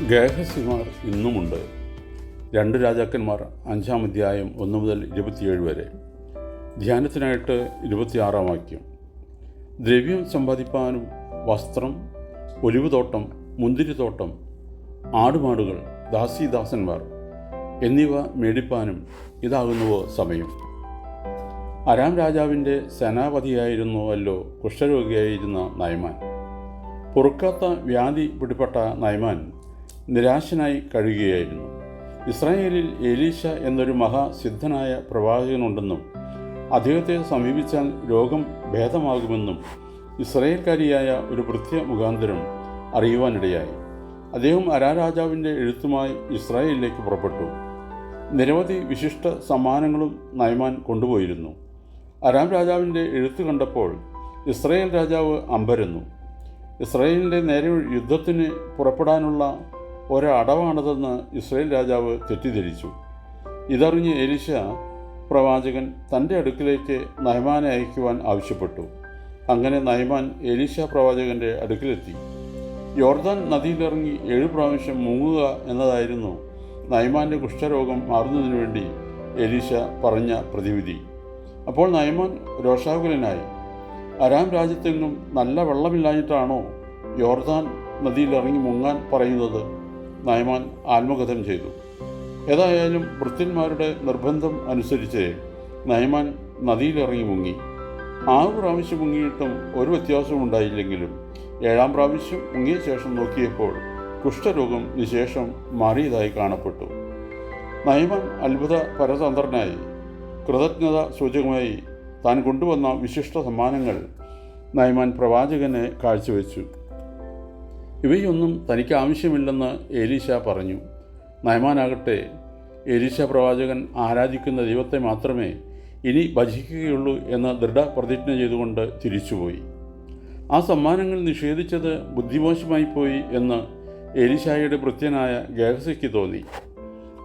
ഗേഹസിമാർ ഇന്നുമുണ്ട്. 2 രാജാക്കന്മാർ 5-ാം അധ്യായം 1 മുതൽ 27 വരെ. ധ്യാനത്തിനായിട്ട് 26-ാം വാക്യം. ദ്രവ്യം സമ്പാദിപ്പാനും വസ്ത്രം, ഒലിവുതോട്ടം, മുന്തിരിത്തോട്ടം, ആടുമാടുകൾ, ദാസീദാസന്മാർ എന്നിവ മേടിപ്പാനും ഇതാകുന്നുവോ സമയം. അരാം രാജാവിൻ്റെ സേനാപതിയായിരുന്നുവല്ലോ കുഷ്ഠരോഗിയായിരുന്ന നയമാൻ. പൊറുക്കാത്ത വ്യാധി പിടിപെട്ട നയമാൻ നിരാശനായി കഴിയുകയായിരുന്നു. ഇസ്രായേലിൽ എലീശ എന്നൊരു മഹാസിദ്ധനായ പ്രവാചകനുണ്ടെന്നും അദ്ദേഹത്തെ സമീപിച്ചാൽ രോഗം ഭേദമാകുമെന്നും ഇസ്രായേൽക്കാരിയായ ഒരു ഭൃത്യ മുഖാന്തരം അറിയുവാനിടയായി. അദ്ദേഹം അരാം രാജാവിൻ്റെ എഴുത്തുമായി ഇസ്രായേലിലേക്ക് പുറപ്പെട്ടു. നിരവധി വിശിഷ്ട സമ്മാനങ്ങളും നയമാൻ കൊണ്ടുപോയിരുന്നു. അരാം രാജാവിൻ്റെ എഴുത്ത് കണ്ടപ്പോൾ ഇസ്രായേൽ രാജാവ് അമ്പരന്നു. ഇസ്രായേലിൻ്റെ നേരെ യുദ്ധത്തിന് പുറപ്പെടാനുള്ള ഒരടവാണതെന്ന് ഇസ്രായേൽ രാജാവ് തെറ്റിദ്ധരിച്ചു. ഇതറിഞ്ഞ് എലീശ പ്രവാചകൻ തൻ്റെ അടുക്കിലേക്ക് നയമാനെ അയക്കുവാൻ ആവശ്യപ്പെട്ടു. അങ്ങനെ നയമാൻ എലീശ പ്രവാചകൻ്റെ അടുക്കിലെത്തി. യോർദാൻ നദിയിലിറങ്ങി 7 പ്രാവശ്യം മുങ്ങുക എന്നതായിരുന്നു നയമാൻ്റെ കുഷ്ഠരോഗം മാറുന്നതിനു വേണ്ടി എലീശ പറഞ്ഞ പ്രതിവിധി. അപ്പോൾ നയമാൻ രോഷാകുലനായി, അരാം രാജ്യത്തെങ്ങും നല്ല വെള്ളമില്ലാഞ്ഞിട്ടാണോ യോർദാൻ നദിയിലിറങ്ങി മുങ്ങാൻ പറയുന്നത്? നയമാൻ ആത്മകഥനം ചെയ്തു. ഏതായാലും ഭൃത്യന്മാരുടെ നിർബന്ധം അനുസരിച്ച് നയമാൻ നദിയിലിറങ്ങി മുങ്ങി. 6 പ്രാവശ്യം മുങ്ങിയിട്ടും ഒരു വ്യത്യാസവും ഉണ്ടായില്ലെങ്കിലും 7-ാം പ്രാവശ്യം മുങ്ങിയ ശേഷം നോക്കിയപ്പോൾ കുഷ്ഠരോഗം നിശേഷം മാറിയതായി കാണപ്പെട്ടു. നയമാൻ അത്ഭുത പരതന്ത്രനായി. കൃതജ്ഞത സൂചകമായി താൻ കൊണ്ടുവന്ന വിശിഷ്ട സമ്മാനങ്ങൾ നയമാൻ പ്രവാചകനെ കാഴ്ചവെച്ചു. ഇവയൊന്നും തനിക്ക് ആവശ്യമില്ലെന്ന് എലീശ പറഞ്ഞു. നയമാനാകട്ടെ എലീശ പ്രവാചകൻ ആരാധിക്കുന്ന ദൈവത്തെ മാത്രമേ ഇനി ഭജിക്കുകയുള്ളൂ എന്ന് ദൃഢപ്രതിജ്ഞ ചെയ്തുകൊണ്ട് തിരിച്ചുപോയി. ആ സമ്മാനങ്ങൾ നിഷേധിച്ചത് ബുദ്ധിമോശമായിപ്പോയി എന്ന് എലീശായുടെ ഭൃത്യനായ ഗേഹസിക്ക് തോന്നി.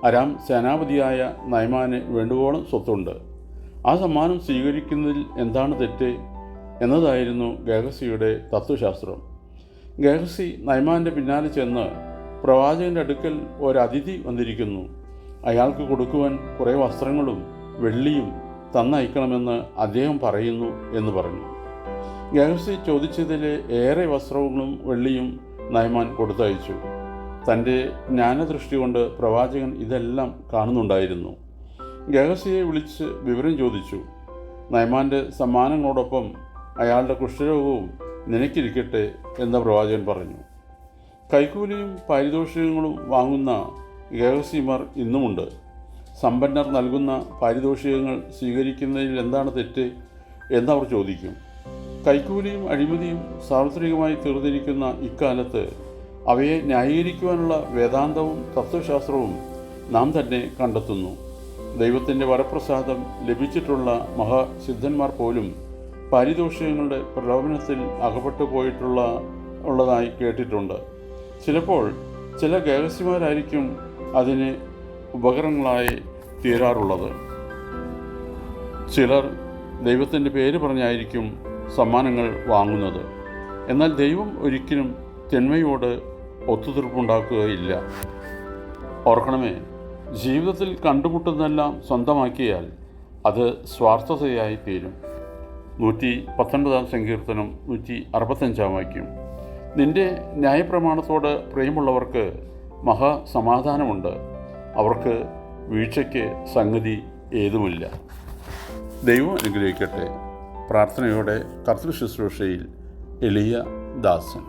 അരാം സേനാപതിയായ നയമാന് വേണ്ടുവോളം സ്വത്തുണ്ട്. ആ സമ്മാനം സ്വീകരിക്കുന്നതിൽ എന്താണ് തെറ്റ് എന്നതായിരുന്നു ഗേഹസിയുടെ തത്വശാസ്ത്രം. ഗേഹസി നയമാൻ്റെ പിന്നാലെ ചെന്ന്, പ്രവാചകൻ്റെ അടുക്കൽ ഒരതിഥി വന്നിരിക്കുന്നു, അയാൾക്ക് കൊടുക്കുവാൻ കുറേ വസ്ത്രങ്ങളും വെള്ളിയും തന്നയക്കണമെന്ന് അദ്ദേഹം പറയുന്നു എന്ന് പറഞ്ഞു. ഗേഹസി ചോദിച്ചതിലെ ഏറെ വസ്ത്രങ്ങളും വെള്ളിയും നയമാൻ കൊടുത്തയച്ചു. തൻ്റെ ജ്ഞാനദൃഷ്ടി കൊണ്ട് പ്രവാചകൻ ഇതെല്ലാം കാണുന്നുണ്ടായിരുന്നു. ഗേഹസിയെ വിളിച്ച് വിവരം ചോദിച്ചു. നയമാൻ്റെ സമ്മാനങ്ങളോടൊപ്പം അയാളുടെ കുഷ്ഠരോഗവും നിനക്കിരിക്കട്ടെ എന്ന് പ്രവാചകൻ പറഞ്ഞു. കൈക്കൂലിയും പാരിതോഷികങ്ങളും വാങ്ങുന്ന ഗേഹസിമാർ ഇന്നുമുണ്ട്. സമ്പന്നർ നൽകുന്ന പാരിതോഷികങ്ങൾ സ്വീകരിക്കുന്നതിൽ എന്താണ് തെറ്റ് എന്നവർ ചോദിക്കും. കൈക്കൂലിയും അഴിമതിയും സാർവത്രികമായി തീർന്നിരിക്കുന്ന ഇക്കാലത്ത് അവയെ ന്യായീകരിക്കുവാനുള്ള വേദാന്തവും തത്വശാസ്ത്രവും നാം തന്നെ കണ്ടെത്തുന്നു. ദൈവത്തിൻ്റെ വരപ്രസാദം ലഭിച്ചിട്ടുള്ള മഹാസിദ്ധന്മാർ പോലും പാരിതോഷികങ്ങളുടെ പ്രലോഭനത്തിൽ അകപ്പെട്ടു ഉള്ളതായി കേട്ടിട്ടുണ്ട്. ചിലപ്പോൾ ചില ഗേഹസിമാരായിരിക്കും അതിന് ഉപകരണങ്ങളായി തീരാറുള്ളത്. ചിലർ ദൈവത്തിൻ്റെ പേര് പറഞ്ഞായിരിക്കും സമ്മാനങ്ങൾ വാങ്ങുന്നത്. എന്നാൽ ദൈവം ഒരിക്കലും തിന്മയോട് ഒത്തുതീർപ്പുണ്ടാക്കുകയില്ല. ഓർക്കണമേ, ജീവിതത്തിൽ കണ്ടുമുട്ടുന്നതെല്ലാം സ്വന്തമാക്കിയാൽ അത് സ്വാർത്ഥതയായി തീരും. 119-ാം സങ്കീർത്തനം 165-ാം വാക്യം. നിന്റെ ന്യായപ്രമാണത്തോട് പ്രിയമുള്ളവർക്ക് മഹാസമാധാനമുണ്ട്. അവർക്ക് വീഴ്ചയ്ക്ക് സംഗതി ഏതുമില്ല. ദൈവം അനുഗ്രഹിക്കട്ടെ. പ്രാർത്ഥനയോടെ കർത്തൃശുശ്രൂഷയിൽ എളിയ ദാസൻ.